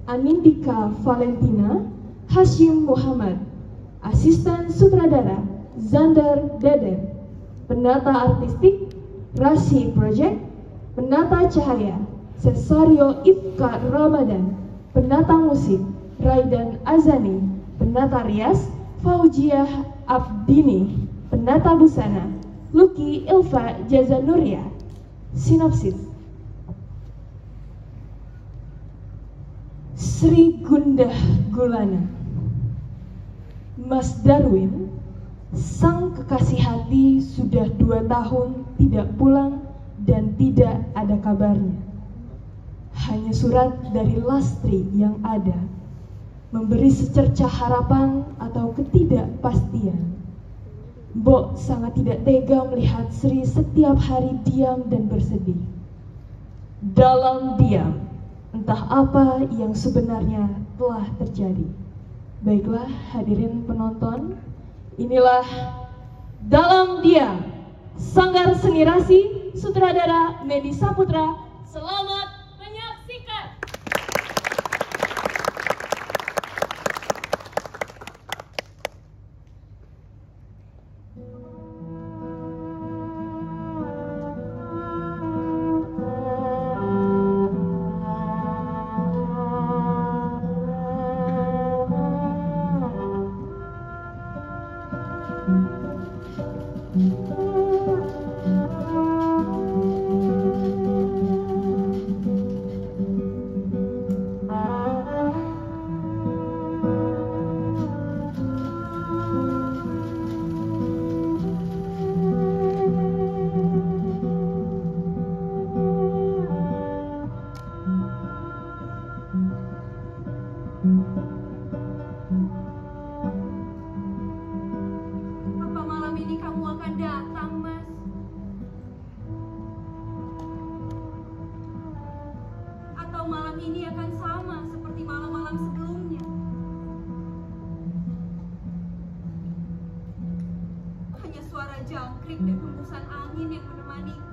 Anindika Valentina Hashim Muhammad. Asisten sutradara Zander Deden. Penata artistik Rasi Project. Penata cahaya Cesario Ifka Ramadan. Penata musik Raidan Azani. Penata rias Faujiah Abdini. Penata busana Lucky Ilva Jazanuria. Sinopsis. Sri Gundah Gulana. Mas Darwin, sang kekasih hati, sudah 2 tahun tidak pulang dan tidak ada kabarnya. Hanya surat dari Lastri yang ada, memberi secercah harapan atau ketidakpastian. Mbok sangat tidak tega melihat Sri setiap hari diam dan bersedih. Dalam diam, entah apa yang sebenarnya telah terjadi. Baiklah hadirin penonton, inilah Dalam Diam, Sanggar Seni Rasi, sutradara Medi Saputra. Selamat menyaksikan. Apa malam ini kamu akan datang, Mas? Atau malam ini akan sama seperti malam-malam sebelumnya? Hanya suara jangkrik dan hembusan angin yang menemaniku.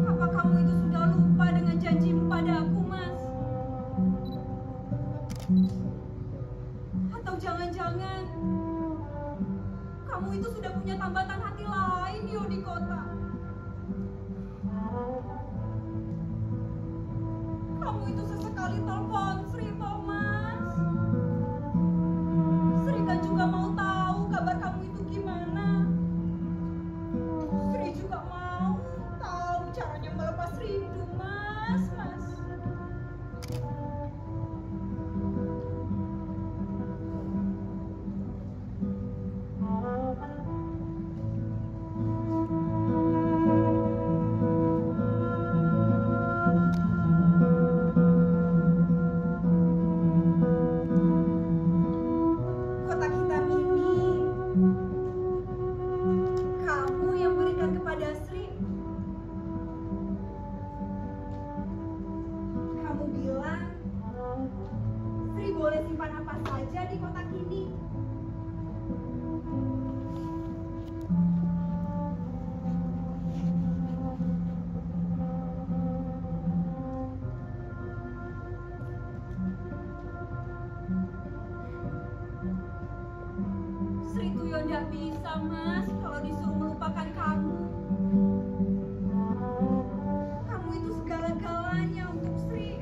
Apa kamu itu sudah lupa dengan janjimu padaku, Mas? Atau jangan-jangan kamu itu sudah punya tambatan hati lain di kota? Kamu itu sesekali telepon Sri, Mas. Sri kan juga mau tahu kabar kamu itu gimana. Sri juga mau tahu caranya melepas rindu, Mas. Kotak hitam ini kamu yang berikan kepada Sri. Kamu bilang Sri boleh simpan apa saja di kotak ini. Sri Tuyo nggak bisa, Mas, kalau disuruh melupakan kamu. Kamu itu segala-galanya untuk Sri.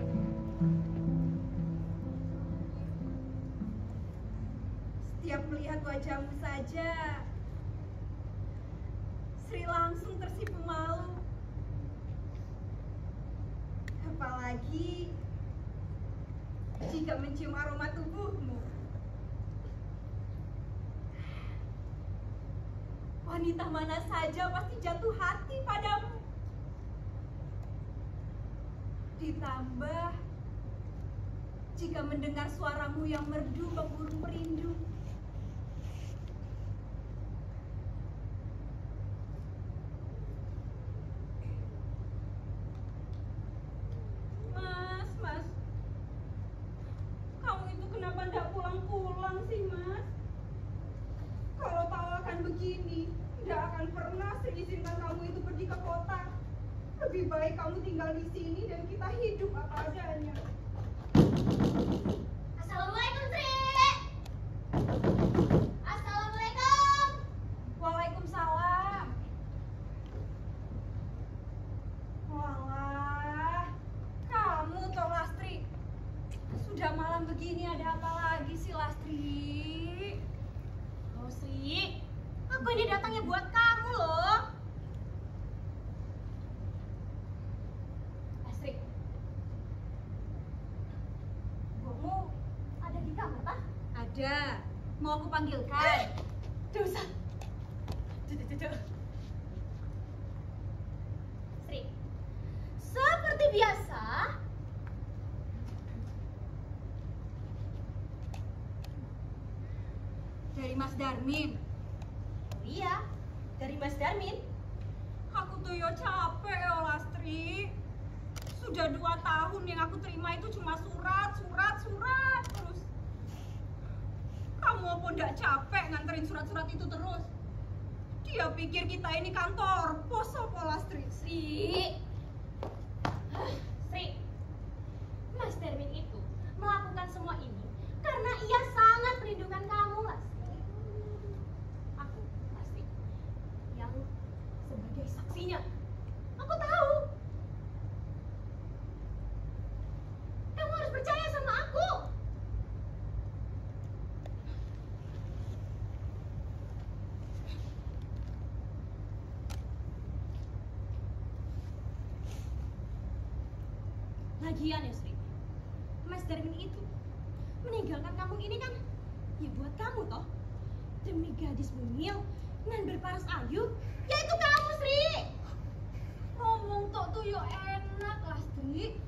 Setiap melihat wajahmu saja, Sri langsung tersipu malu. Apalagi jika mencium aroma tubuhmu. Wanita mana saja pasti jatuh hati padamu. Ditambah jika mendengar suaramu yang merdu bak burung perindu. Mas, akan pernah Sri izinkan kamu itu pergi ke kota. Lebih baik kamu tinggal di sini dan kita hidup apa adanya. Assalamualaikum, Sri. Assalamualaikum. Waalaikumsalam. Walah, kamu toh Lastri. Sudah malam begini ada apa lagi sih Lastri? Oh, Sri, aku ini datangnya buat kamu loh. Sri, kamu ada di kamar, Pak? Ada. Mau aku panggilkan? Dosa. Tuh. Sri, seperti biasa, Dari Mas Darmin. iya, dari Mas Darmin. Aku tuh yo capek ya Lastri. Sudah 2 tahun yang aku terima itu cuma surat terus. Kamu apa ndak capek nganterin surat-surat itu terus? Dia pikir kita ini kantor pos apa Lastri? Sri, Mas Darmin itu melakukan semua ini karena ia sangat merindukan kamu, Lastri. Aku, Lastri, yang sebagai saksinya. Aku tahu. Kamu harus percaya sama aku. Lagian ya, Sri, Mas Darmin itu meninggalkan kampung ini kan ya buat kamu toh, demi gadis mungil nan berparas ayu, yaitu kamu, Sri. Ngomong tok tuh yo enak Lastri.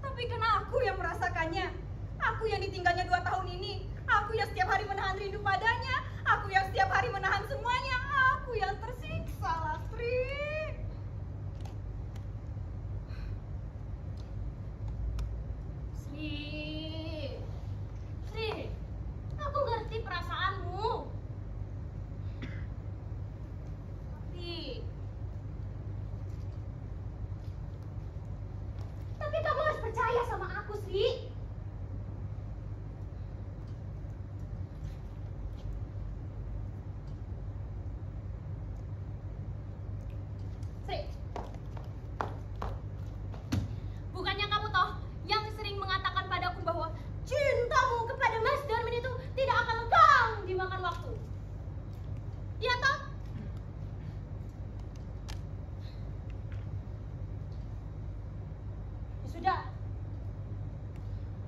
Tapi kan aku yang merasakannya. Aku yang ditinggalnya 2 tahun ini. Aku yang setiap hari menahan rindu padanya. Aku yang setiap hari menahan semuanya. Aku yang tersiksa Lastri. Sri, aku ngerti perasaanmu. Tapi kamu harus percaya sama aku, Sri. Sri, bukannya kamu toh yang sering mengatakan padaku bahwa cintamu kepada Mas Darmin itu tidak akan lekang dimakan waktu. Iya toh? Ya sudah.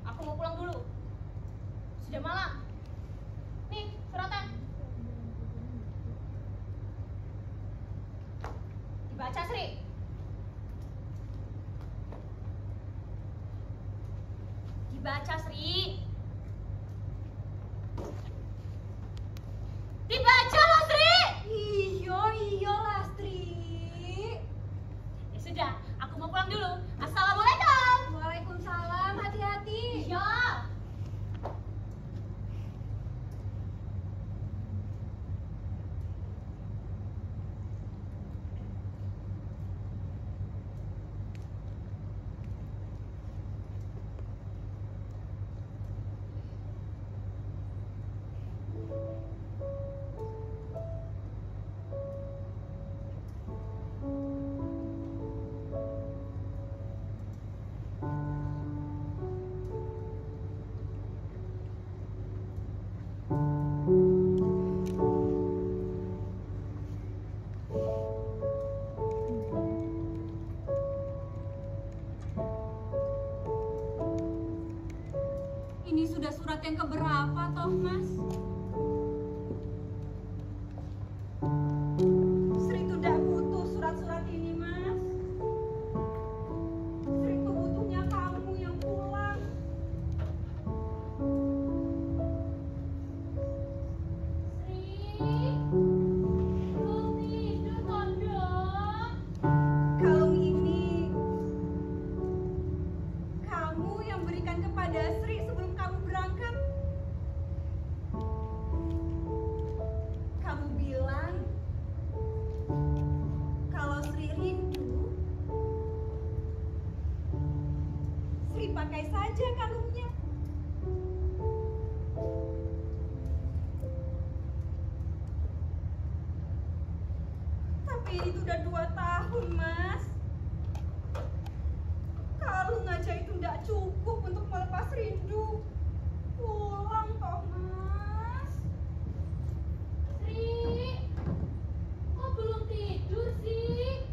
Aku mau pulang dulu. Sudah malam. Nih, suratnya. Dibaca, Sri. Dibaca, Sri. Dibaca loh, Sri. Iya Lastri. Ya sudah, aku mau pulang dulu. Assalamualaikum. Waalaikumsalam, hati-hati. Iya. Ini sudah surat yang keberapa toh Mas? Sri tidak butuh surat-surat ini Mas. Sri tuh butuhnya kamu yang pulang. Sri, belum tidur Tondo. Kalung ini kamu yang berikan kepada Sri sebelum kamu berangkat. Kamu bilang Sri pakai saja kalungnya. Tapi ini udah 2 tahun, Mas. Kalung aja itu nggak cukup untuk melepas rindu. Pulang toh, Mas. Sri, kok belum tidur sih?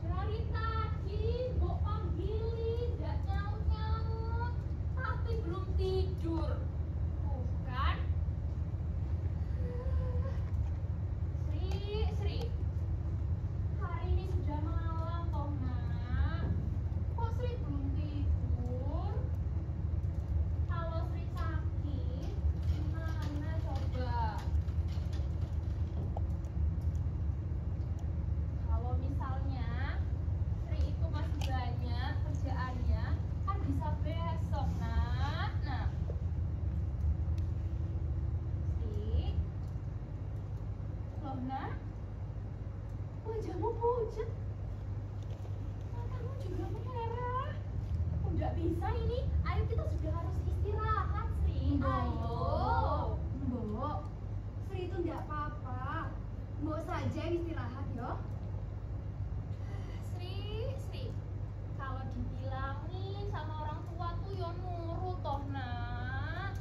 Dari tadi Mbok panggilin, nggak nyaut-nyaut, tapi belum tidur. Bukan? Sri, hari ini sudah malam toh, Nak. Kok Sri belum tidur? Kalau Sri sakit, gimana coba? Kalau misalnya Sri itu masih banyak kerjaannya, kan bisa besok, Nak. Nah, Sri, loh, Nak, wajahmu pucat, matamu juga merah. Udah bisa ini, ayo kita sudah harus istirahat, Sri. Ayo. Mbok, Sri itu nggak apa-apa. Mbok saja yang istirahat, yo. Sri, kalau dibilangin sama orang tua tuh ya nurut toh, Nak.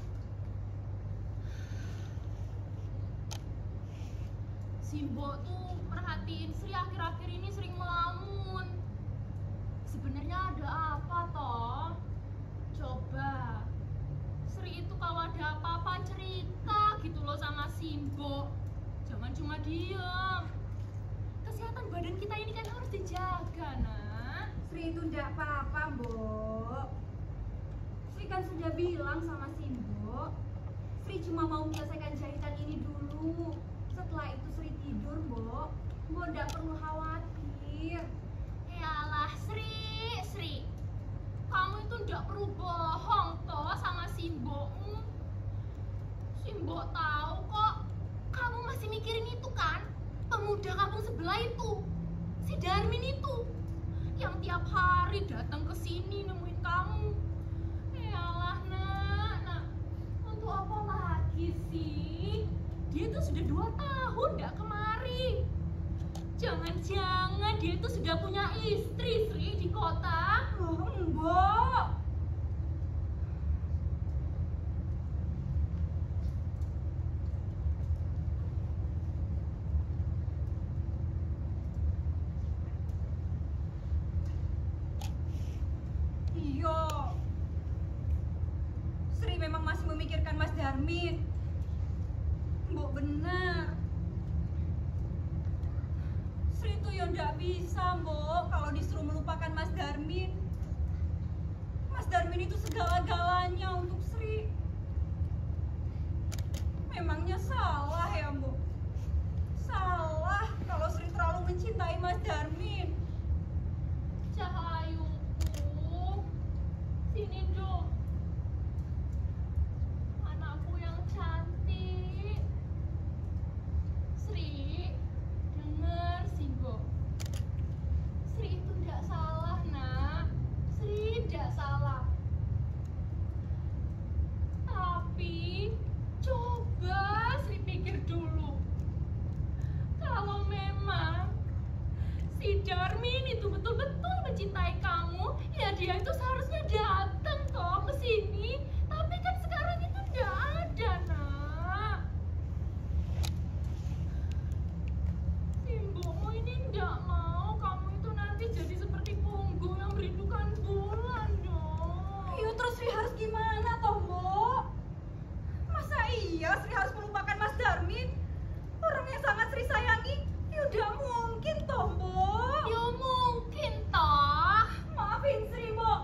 Si Mbok tuh perhatiin Sri akhir-akhir ini sering melamun. Sebenarnya ada apa toh? Coba Sri itu kalau ada apa-apa cerita gitu loh sama si Mbok. Jangan cuma diem. Kesehatan badan kita ini kan harus dijaga, Nak. Sri itu nggak apa-apa, Mbok. Sri kan sudah bilang sama si Mbok. Sri cuma mau menyelesaikan jahitan ini dulu. Setelah itu Sri tidur, Mbok. Mbok nggak perlu khawatir. Yalah, Sri, kamu itu nggak perlu bohong toh sama si Mbokmu. Si Mbok tahu kok, kamu masih mikirin itu kan? Pemuda kampung sebelah itu, si Darmin itu, yang tiap hari datang ke sini nemuin kamu. Yalah, Nak, untuk apa lagi sih? Dia tuh sudah 2 tahun nggak kemari. Jangan-jangan dia itu sudah punya istri, Sri, di kota. Loh, Mbok. Iya. Sri memang masih memikirkan Mas Darmin. Mbok benar. Sri itu ya nggak bisa, Mbok, kalau disuruh melupakan Mas Darmin. Mas Darmin itu segala-galanya untuk Sri. Memangnya salah ya, Mbok? Salah kalau Sri terlalu mencintai Mas Darmin. Cahayuku, sini dong. Anakku yang cantik. Sri, denger sih, Mbok. Sri itu nggak salah, Nak. Sri nggak salah. Tapi coba Sri pikir dulu. Kalau memang si Darmin itu betul-betul mencintai kamu, ya dia itu seharusnya datang toh ke sini. Tapi kan sekarang itu nggak ada, Nak. Si Mbokmu ini nggak mau kamu itu nanti jadi seperti punggung yang merindukan bulan dong. Iya, terus Sri harus gimana toh, Mbok? Masa iya Sri harus melupakan Mas Darmin? Orang yang sangat Sri sayangi? Ya udah mungkin toh, Mbok. Ya mungkin toh. Maafin Sri, Mbok.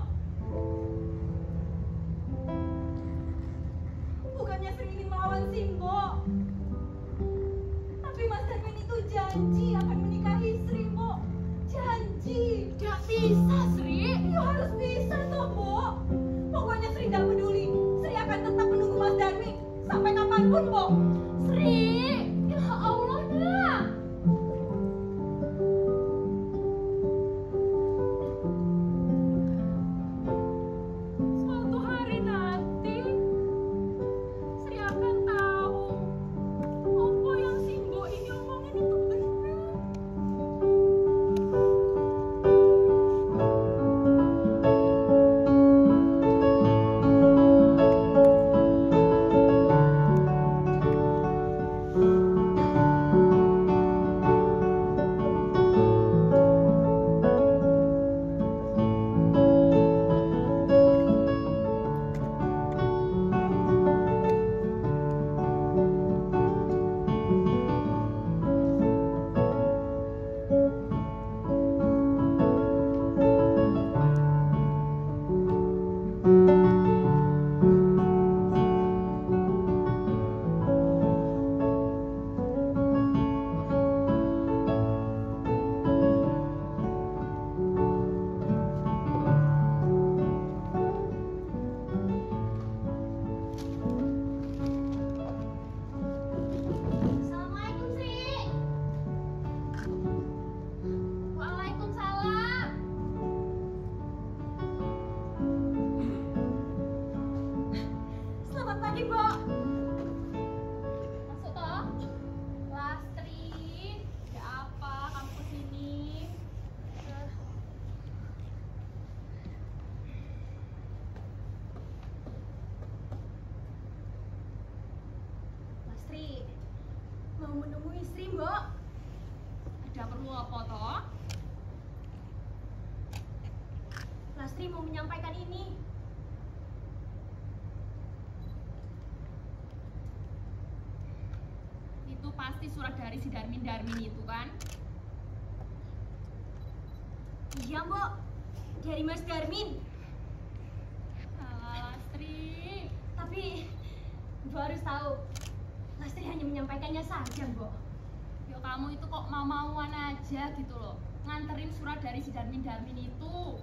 Mbok. Ada perlu apa toh? Lastri mau menyampaikan ini. Itu pasti surat dari si Darmin itu kan? Iya, Mbok. Dari Mas Darmin. Alah, Lastri. Tapi Mbok harus tahu, Lastri hanya menyampaikannya saja, Mbok. Yo kamu itu kok mau-mauan aja gitu loh. Nganterin surat dari si Darmin itu.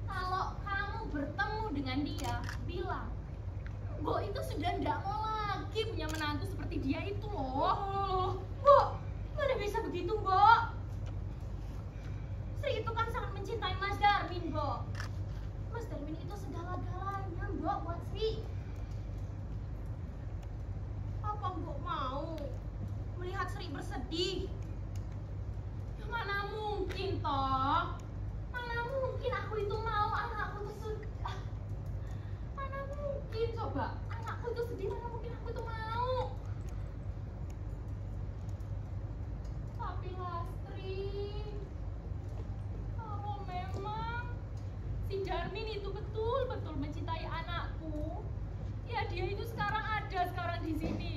Kalau kamu bertemu dengan dia, bilang, Mbok itu sudah nggak mau lagi punya menantu seperti dia itu loh. Mbok, mana bisa begitu, Mbok? Sri itu kan sangat mencintai Mas Darmin, Mbok. Mas Darmin itu segala-galanya, Mbok, buat Sri. Apa Mbok mau melihat Sri bersedih? Mana mungkin toh? Mana mungkin aku itu mau anakku itu sudah. Mana mungkin coba anakku itu sedih, mana mungkin aku itu mau. Tapi Lastri, kalau memang si Darmin itu betul-betul mencintai anakku, ya dia itu sekarang di sini.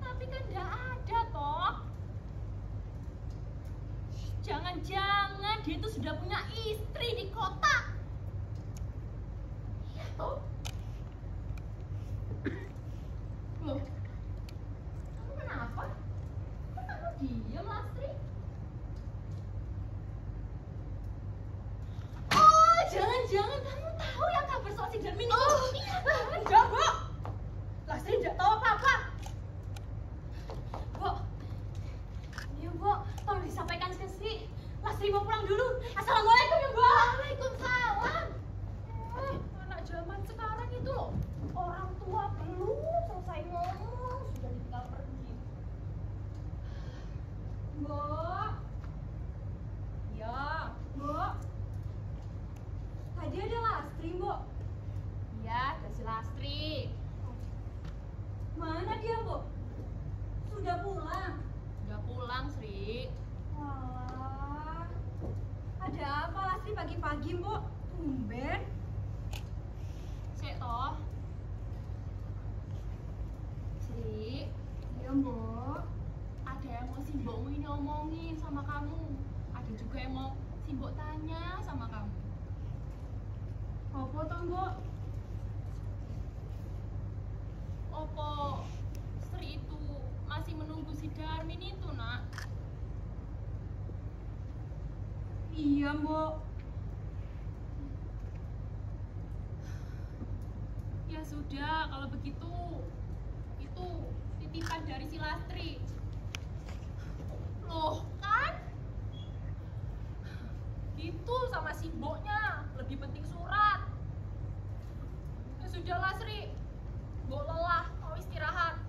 Tapi kan nggak ada toh. Jangan-jangan dia itu sudah punya istri di kota. Iya toh? Loh, kamu kenapa? Kok kamu diam, Lastri? Oh, jangan-jangan kamu tahu ya kabar soal si Darmin itu? Iya, Enggak, Mbok. Lastri tidak tahu apa-apa. Mbok. Iya, Mbok. Tolong disampaikan ke Sri. Lastri mau pulang dulu. Assalamualaikum ya, Mbok. Waalaikumsalam. Anak zaman sekarang itu loh, orang tua belum selesai ngomong sudah ditinggal pergi. Mbok. Ya, Mbok. Tadi ada Lastri, Mbok. iya, ada si Lastri. Mana dia, Mbok? Sudah pulang. Udah pulang, Sri. Wah. Ada apa Lastri pagi-pagi, Mbok? Tumben. Sik toh. Sri, Iya, Mbok. ada yang mau si Mbokmu ini omongin sama kamu. Ada juga yang mau si Mbok tanya sama kamu. Apa toh, Mbok? Opo Sri itu masih menunggu si Darmin itu, Nak? Iya, Mbok. Ya sudah, kalau begitu itu titipan dari si Lastri. Loh, kan? Gitu sama si Mboknya, lebih penting surat. Ya sudah Lastri, Mbok lelah, mau istirahat.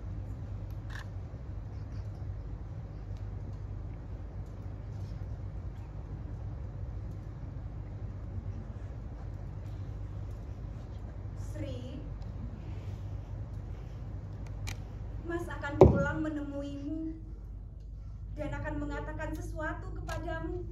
Sri, Mas akan pulang menemuimu dan akan mengatakan sesuatu kepadamu.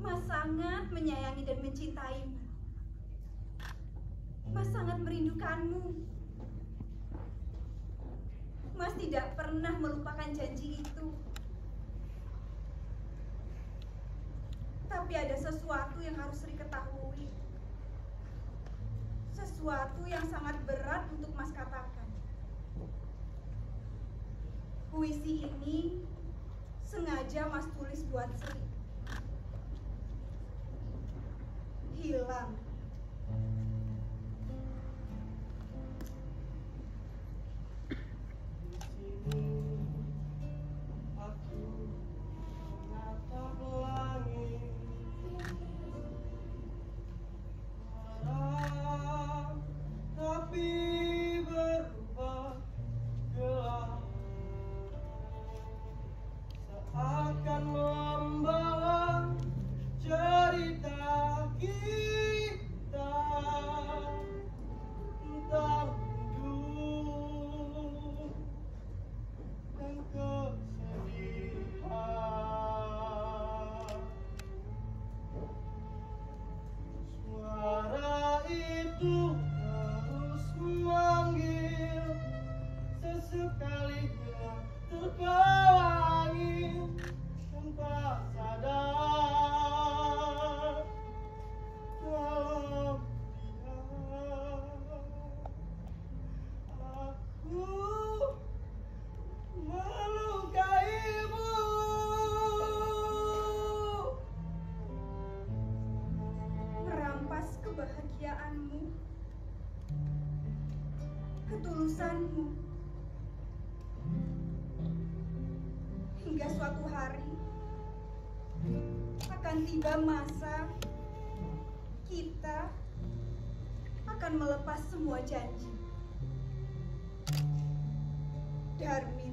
Mas sangat menyayangi dan mencintaimu. Mas sangat merindukanmu. Mas tidak pernah melupakan janji itu. Tapi ada sesuatu yang harus Sri ketahui. Sesuatu yang sangat berat untuk Mas katakan. Puisi ini sengaja Mas tulis buat Sri. Hilang. Kebahagiaanmu, ketulusanmu, hingga suatu hari akan tiba masa kita akan melepas semua janji. Darmin.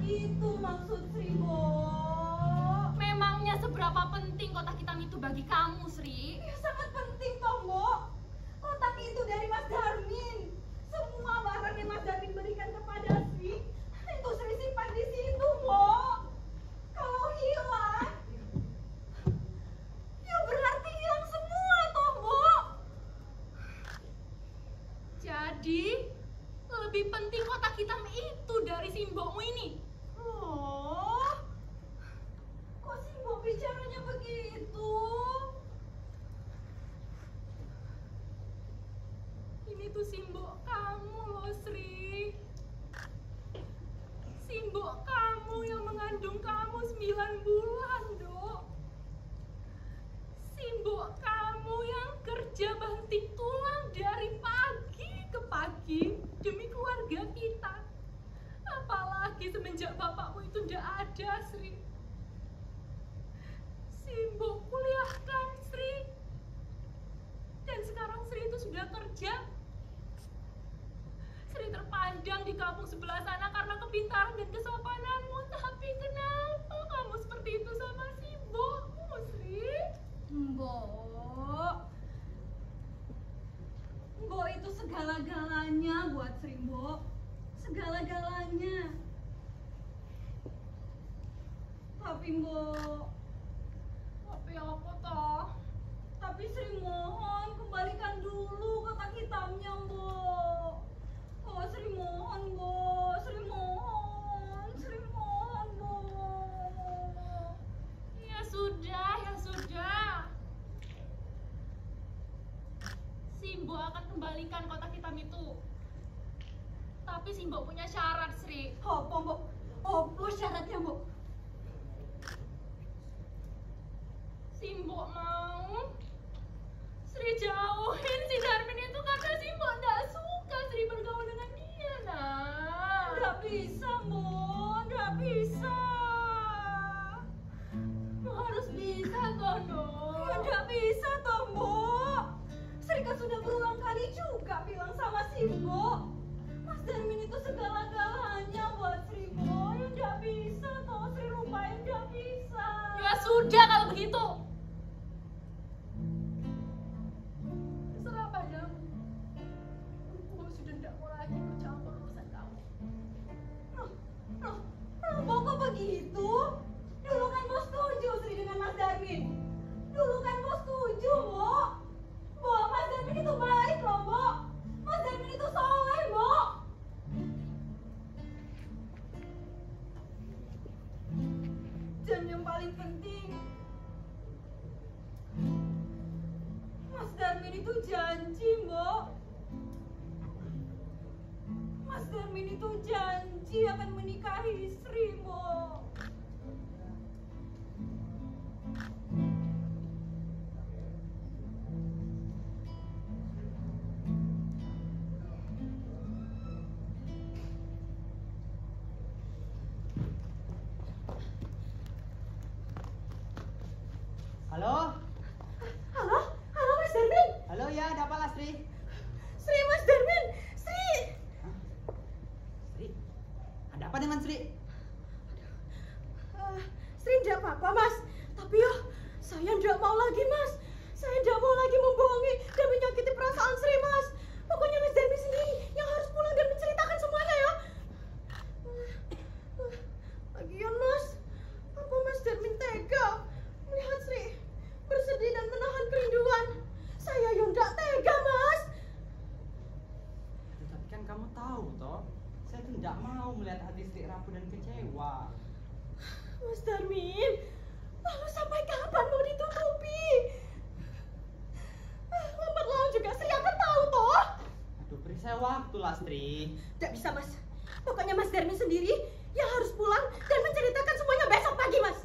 Itu maksud Sri, Bo. Memangnya seberapa penting kotak hitam itu bagi kamu, Sri? Ya, sangat penting toh, Bo. Kotak itu dari Mas Darmin. Semua barang yang Mas Darmin berikan kepada Sri, itu Sri simpan di situ, Bo. Kalau hilang, ya berarti hilang semua toh, Bo. Jadi, lebih penting kotak hitam itu dari simbokmu ini. Oh, kok Simbo bicaranya begitu? Ini tuh simbok kamu loh, Sri. Simbok kamu yang mengandung kamu 9 bulan, Dok. Simbok kamu yang kerja banting tulang dari pagi ke pagi demi keluarga kita. Apalagi semenjak bapakmu itu tidak ada, Sri. Simbo kuliahkan Sri. Dan sekarang Sri itu sudah kerja. Sri terpandang di kampung sebelah sana karena kepintaran dan kesopananmu. Tapi kenapa kamu seperti itu sama Simbomu, Sri? Mbok itu segala-galanya buat Sri, Mbok. Segala-galanya. Tapi Mbok, Tapi apa toh? tapi Sri mohon kembalikan dulu kotak hitamnya, Mbok. Oh, Sri mohon, Mbok. Sri mohon, Mbok. Ya sudah, ya sudah. Simbo akan kembalikan kotak hitam itu. Tapi Simbo punya syarat, Sri. Apa, Mbok? Apa syaratnya, Mbok? Si Mbok mau Sri jauhin si Darmin itu karena si Mbok nggak suka Sri bergaul dengan dia, nah. Nggak bisa, Mbok, nggak bisa. Harus bisa toh, Nuk. Ya nggak bisa toh, Mbok. Sri kan sudah berulang kali juga bilang sama si Mbok, Mas Darmin itu segala-galanya buat Sri, Mbok. Ya nggak bisa toh, Sri lupain, nggak bisa. Ya sudah kalau begitu. Terserah padamu. Aku sudah tidak mau lagi bercampur urusan kamu. Mbok kok begitu? Dulu kan Mbok setuju Sri dengan Mas Darmin. Dulu kan Mbok setuju, Mbok. Mbok, Mas Darmin itu baik loh, Mbok. Mas Darmin itu soleh, Mbok. Dan yang paling penting, Mas Darmin itu janji, Mbok. Mas Darmin itu janji akan menikahi Sri, Mbok. Halo? Halo? Halo Mas Darmin? Halo ya, ada apa Lastri? Sri, Mas Darmin! Sri! Hah? Sri? Ada apa dengan Sri? Sri enggak apa-apa, Mas. Tapi ya, saya enggak mau lagi, Mas. Saya enggak mau lagi membohongi dan menyakiti perasaan Sri, Mas. Pokoknya Mas Darmin sendiri yang harus pulang dan menceritakan semuanya ya. Lagian, Mas, apa Mas Darmin tega melihat Sri bersedih dan menahan kerinduan? Saya yang enggak tega, Mas. Tapi kan kamu tahu toh, saya tuh tidak mau melihat hati Sri rapuh dan kecewa. Mas Darmin, lalu sampai kapan mau ditutupi? Lambat laun juga Sri akan tahu toh. Aduh, beri saya waktu Lastri. Tidak bisa, Mas. Pokoknya Mas Darmin sendiri yang harus pulang dan menceritakan semuanya besok pagi, Mas.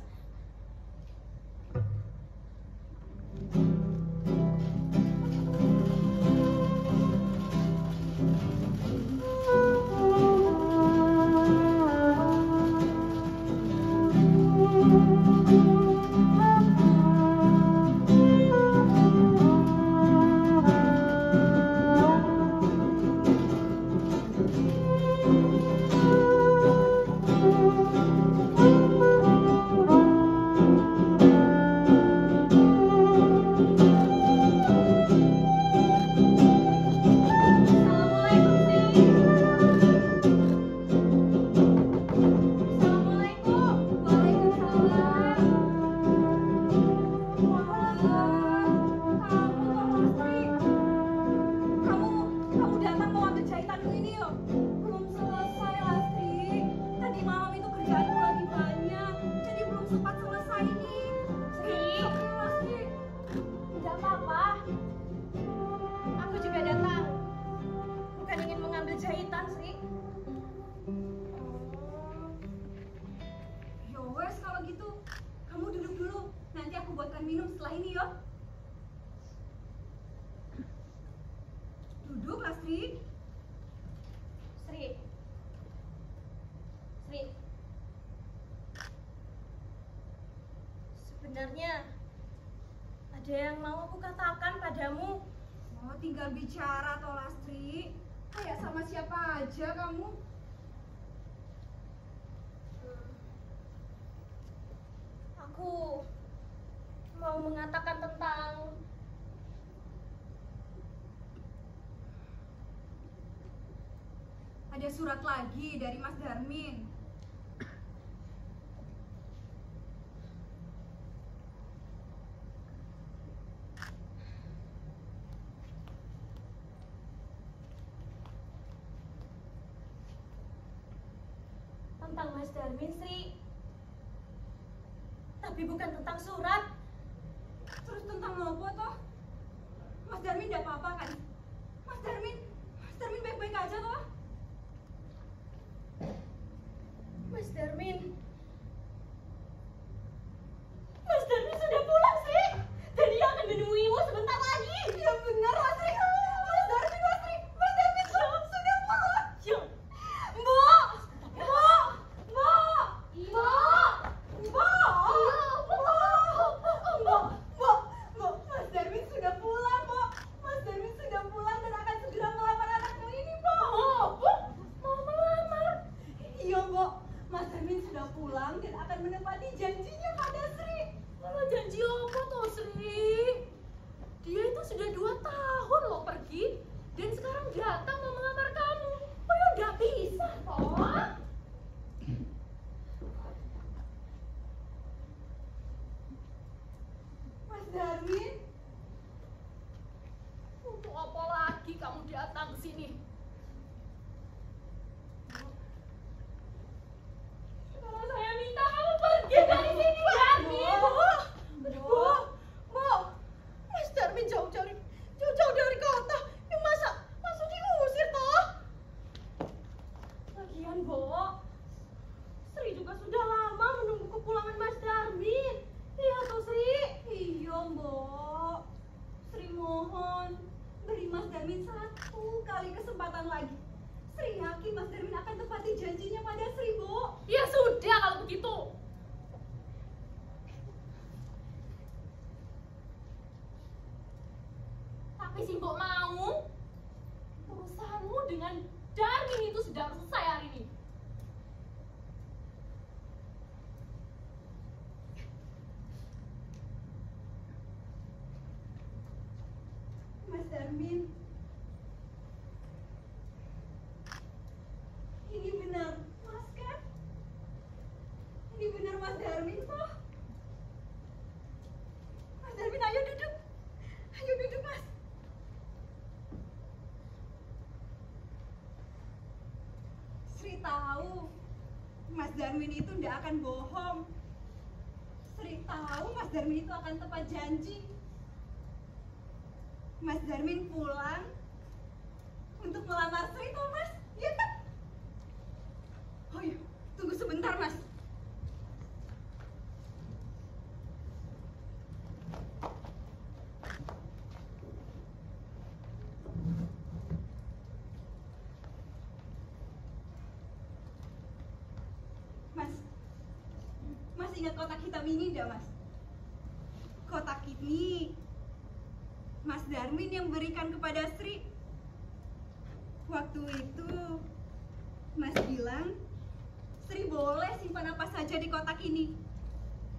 Minum setelah ini ya. Duduk, Lastri. Sri. Sebenarnya ada yang mau aku katakan padamu. Oh, tinggal bicara toh Lastri. Kayak sama siapa aja kamu. Aku mau mengatakan tentang Ada surat lagi dari Mas Darmin. tentang Mas Darmin, Sri. Tapi bukan tentang surat. Terus tentang apa toh? Mas Darmin tidak apa-apa kan? Mas Darmin baik-baik aja toh? Mas Darmin Darmin satu kali kesempatan lagi. Sri yakin Mas Darmin akan tepati janjinya pada Sri, Bu. Ya sudah kalau begitu. Tapi si Mbok mau urusanmu dengan Darmin itu sudah selesai hari ini. Mas Darmin, ini benar Mas kan? Ini benar Mas Darmin toh? Mas Darmin, ayo duduk. Ayo duduk, Mas. Sri tahu Mas Darmin itu tidak akan bohong. Sri tahu Mas Darmin itu akan tepat janji. Mas Darmin pulang untuk melamar Sri toh, Mas? Iya kan? Oh iya, tunggu sebentar, Mas. Mas ingat kotak hitam ini enggak, Mas? Kotak ini Mas Darmin yang berikan kepada Sri. Waktu itu Mas bilang Sri boleh simpan apa saja di kotak ini.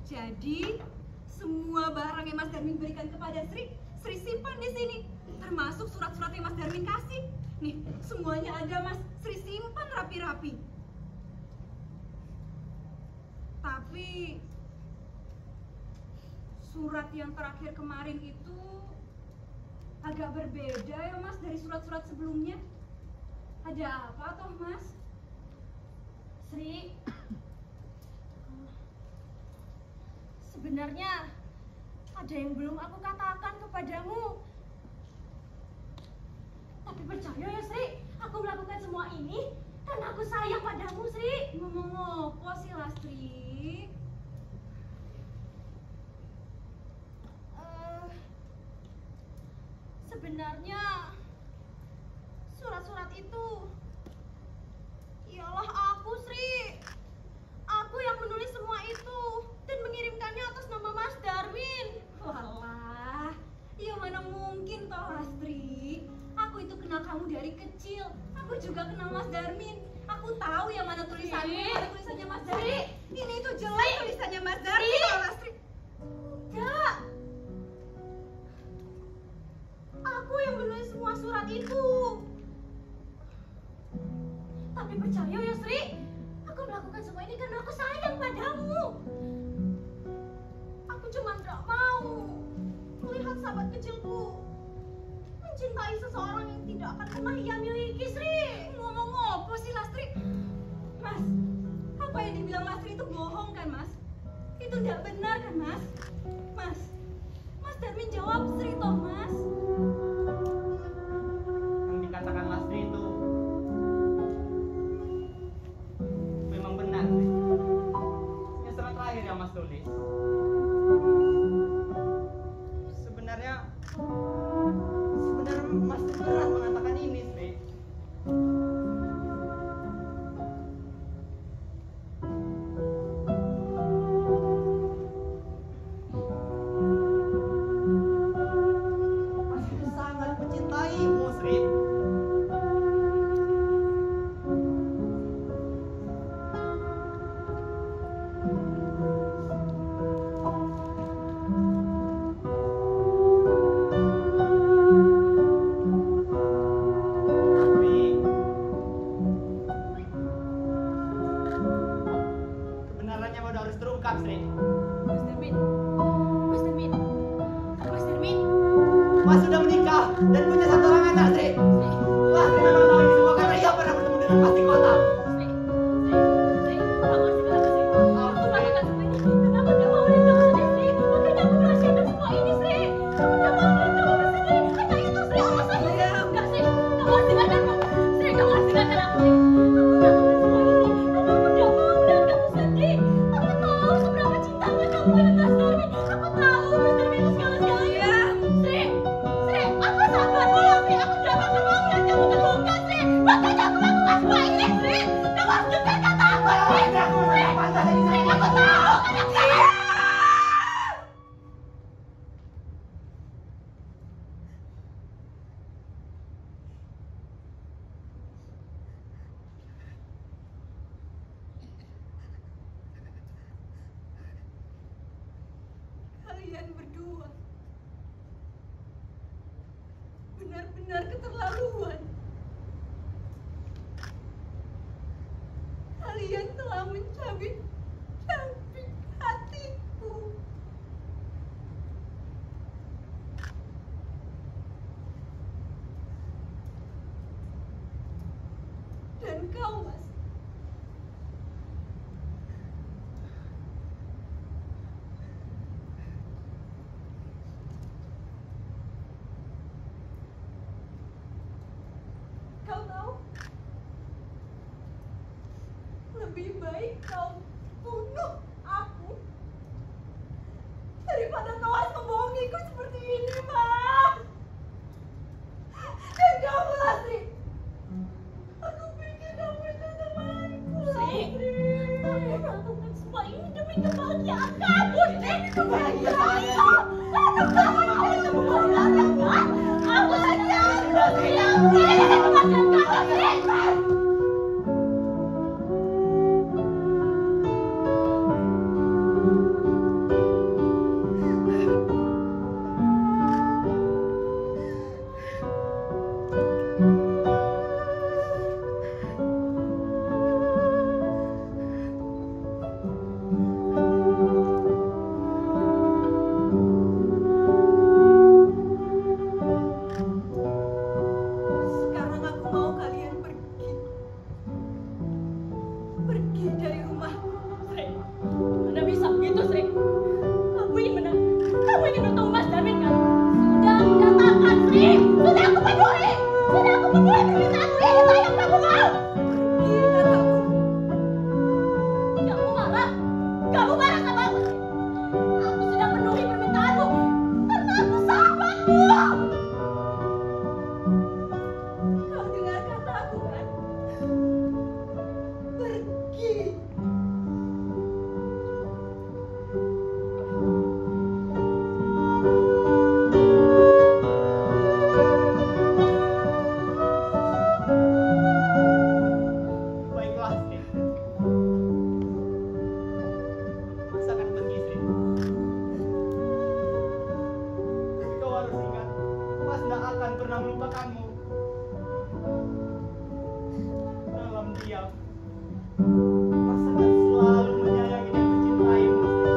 Jadi semua barang yang Mas Darmin berikan kepada Sri, Sri simpan di sini. Termasuk surat-surat yang Mas Darmin kasih. Nih, semuanya ada, Mas. Sri simpan rapi-rapi. Tapi surat yang terakhir kemarin itu agak berbeda ya, Mas, dari surat-surat sebelumnya. Ada apa toh, Mas? Sri, sebenarnya ada yang belum aku katakan kepadamu. Tapi percaya ya, Sri, aku melakukan semua ini karena aku sayang padamu, Sri. Ngomong apa sih, Lastri? Sebenarnya surat-surat itu ialah aku, Sri. Aku yang menulis semua itu dan mengirimkannya atas nama Mas Darmin. Walah, ya mana mungkin toh, Lastri. Aku itu kenal kamu dari kecil. Aku juga kenal Mas Darmin. Aku tahu yang mana tulisannya, yang mana tulisannya Mas Darmin. Ini itu jelas tulisannya Mas Darmin, toh, Lastri. Enggak. Aku yang menulis semua surat itu. Tapi percaya ya, Sri, aku melakukan semua ini karena aku sayang padamu. Aku cuma gak mau melihat sahabat kecilku mencintai seseorang yang tidak akan pernah ia miliki, Sri. Ngomong apa sih, Lastri? Mas, apa yang dibilang Lastri itu bohong kan, Mas? Itu tidak benar kan, Mas? Mas Darmin jawab Sri toh, Mas. Yang dikatakan Lastri itu memang benar sih. Ini surat terakhir yang Mas tulis. Sebenarnya Mas berat mengatakan ini, Sri. Mas kalian berdua benar-benar keterlaluan. Kalian telah mencabik-cabik hatiku. Dan kau, Mas, kau tahu, lebih baik kau bunuh aku daripada kau harus membohongiku seperti ini, Mas. Dan kamu, Lastri, aku pikir kamu itu temanku, Lastri. Aku melakukan semua ini demi kebahagiaan kamu, Sri. Kebahagiaan? Aduh, kamu itu kebahagiaan kan? Aku saja sudah bilang, ini kebahagiaan kamu, Sri. Sekarang aku mau kalian pergi. Pergi dari rumahku. Sri, mana bisa begitu, Sri? Kamu ingin menang? Kamu ingin bertemu Mas Darmin kan? Sudah aku katakan, Sri. Sudah aku peduli. Sudah aku peduli permintaanmu ini, itu yang kamu mau. Pergi, kataku. Kamu marah? Kamu marah sama aku, Sri? Aku sudah penuhi permintaanmu karena aku sahabatmu. Kau dengar kataku kan? Pergi. Baiklah, Sri. Mas akan pergi, Sri. Tapi kau harus ingat, Mas tidak akan pernah melupakanmu. Dalam diam, Mas akan selalu menyayangi dan mencintaimu, Sri.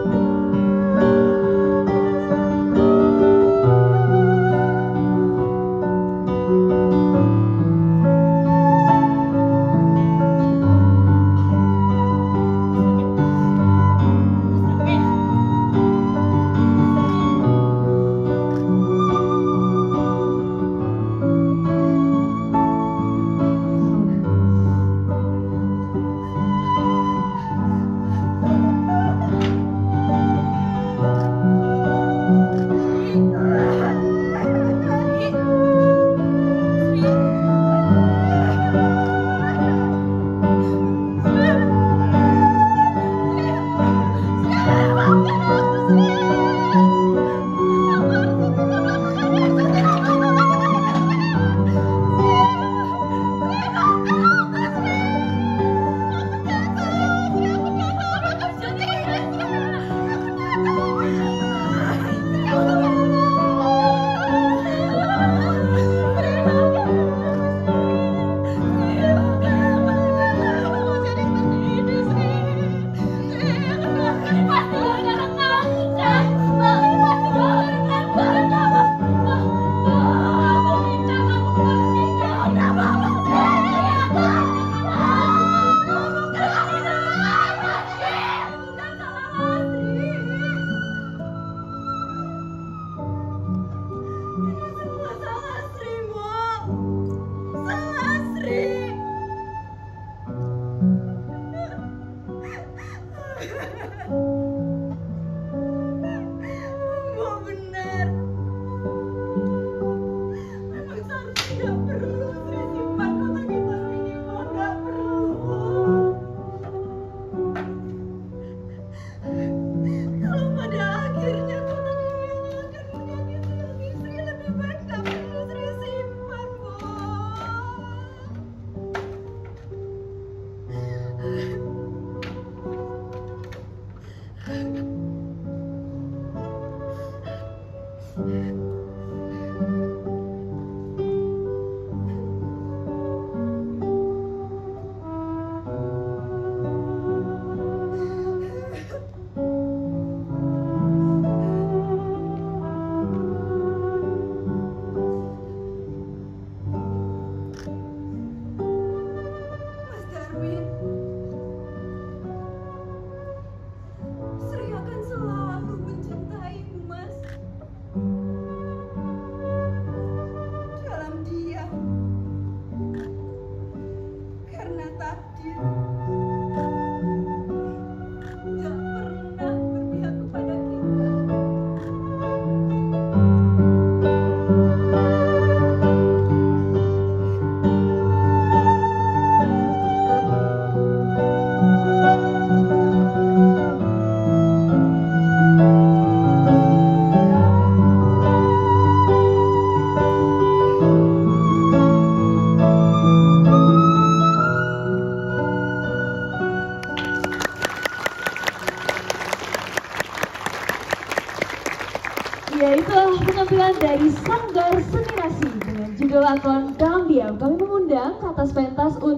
Mas Darmin. Sanggar Seni Nasi dengan judul lakon Dalam Diam. Kami mengundang ke atas pentas untuk